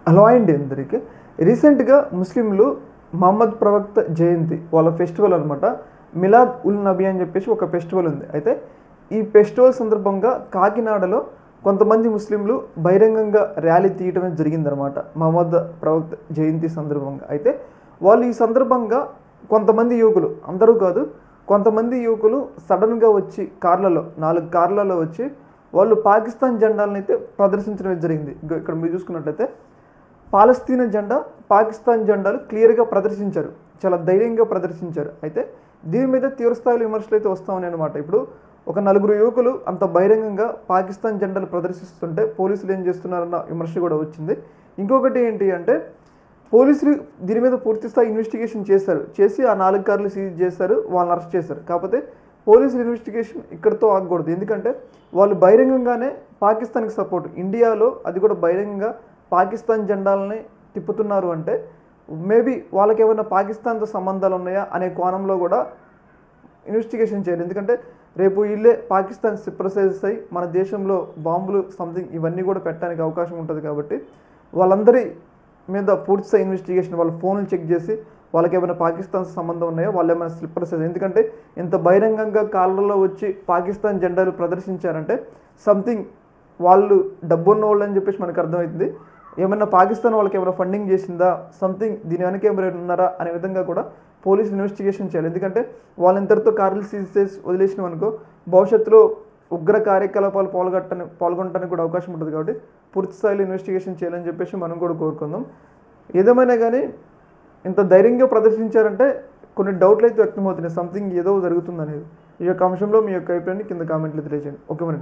Hello అండి అందరికీ. రీసెంట్గా ముస్లింలు మహమ్మద్ ప్రవక్త జయంతి వాళ్ళ ఫెస్టివల్ అనమాట. మిలాద్ ఉల్ నబీ అని చెప్పేసి ఒక ఫెస్టివల్ ఉంది. అయితే ఈ ఫెస్టివల్ సందర్భంగా కాకినాడలో కొంతమంది ముస్లింలు బహిరంగంగా ర్యాలీ తీయటమే జరిగిందనమాట మహమ్మద్ ప్రవక్త జయంతి సందర్భంగా. అయితే వాళ్ళు ఈ సందర్భంగా కొంతమంది యువకులు, అందరూ కాదు, కొంతమంది యువకులు సడన్గా వచ్చి కార్లలో 4 కార్లలో వచ్చి వాళ్ళు పాకిస్తాన్ జెండాలను అయితే ప్రదర్శించడం జరిగింది. ఇక్కడ మీరు చూసుకున్నట్లయితే పాలస్తీనా జెండా, పాకిస్తాన్ జెండాలు క్లియర్గా ప్రదర్శించారు, చాలా ధైర్యంగా ప్రదర్శించారు. అయితే దీని మీద తీవ్రస్థాయిలో విమర్శలు అయితే వస్తామని అనమాట. ఇప్పుడు ఒక 4 యువకులు అంత బహిరంగంగా పాకిస్తాన్ జెండాలు ప్రదర్శిస్తుంటే పోలీసులు ఏం చేస్తున్నారన్న విమర్శ కూడా వచ్చింది. ఇంకొకటి ఏంటి అంటే పోలీసులు దీని మీద పూర్తిస్థాయి ఇన్వెస్టిగేషన్ చేసి ఆ 4 కార్లు సీజ్ చేశారు, వాళ్ళని అరెస్ట్ చేశారు. కాకపోతే పోలీసుల ఇన్వెస్టిగేషన్ ఇక్కడితో ఆగకూడదు. ఎందుకంటే వాళ్ళు బహిరంగంగానే పాకిస్తాన్కి సపోర్ట్, ఇండియాలో అది కూడా బహిరంగంగా పాకిస్తాన్ జెండాలని తిప్పుతున్నారు అంటే మేబీ వాళ్ళకి ఏమైనా పాకిస్తాన్తో సంబంధాలు ఉన్నాయా అనే కోణంలో కూడా ఇన్వెస్టిగేషన్ చేయాలి. ఎందుకంటే రేపు వీళ్ళే పాకిస్తాన్ సిప్రసైజ్ అయ్యి మన దేశంలో బాంబులు సంథింగ్ ఇవన్నీ కూడా పెట్టడానికి అవకాశం ఉంటుంది. కాబట్టి వాళ్ళందరి మీద పూర్తిస్థాయి ఇన్వెస్టిగేషన్, వాళ్ళ ఫోన్లు చెక్ చేసి వాళ్ళకి ఏమైనా పాకిస్తాన్ సంబంధం ఉన్నాయో, వాళ్ళు ఏమైనా స్లిప్పర్సైజ్, ఎందుకంటే ఇంత బహిరంగంగా కాళ్ళలో వచ్చి పాకిస్తాన్ జెండాలు ప్రదర్శించారంటే సంథింగ్ వాళ్ళు డబ్బున్న వాళ్ళు అని చెప్పేసి మనకు అర్థమవుతుంది. ఏమైనా పాకిస్తాన్ వాళ్ళకి ఏమైనా ఫండింగ్ చేసిందా, సంథింగ్ దీని వెనక ఎవరైనా ఉన్నారా అనే విధంగా కూడా పోలీసు ఇన్వెస్టిగేషన్ చేయాలి. ఎందుకంటే వాళ్ళు ఇంతటితో కార్లు సీజ్ చేసి వదిలేసినాం అనుకో భవిష్యత్తులో ఉగ్ర కార్యకలాపాలు పాల్గొనడానికి కూడా అవకాశం ఉంటుంది. కాబట్టి పూర్తి స్థాయిలో ఇన్వెస్టిగేషన్ చేయాలని చెప్పేసి మనం కూడా కోరుకుందాం. ఏదేమైనా కానీ ఇంత ధైర్యంగా ప్రదర్శించారంటే కొన్ని డౌట్లు అయితే వ్యక్తమవుతున్నాయి, సంథింగ్ ఏదో జరుగుతుంది అనేది. ఈ యొక్క అంశంలో మీ యొక్క అభిప్రాయాన్ని కింద కామెంట్లు తెలియజేయండి. ఓకే మరి.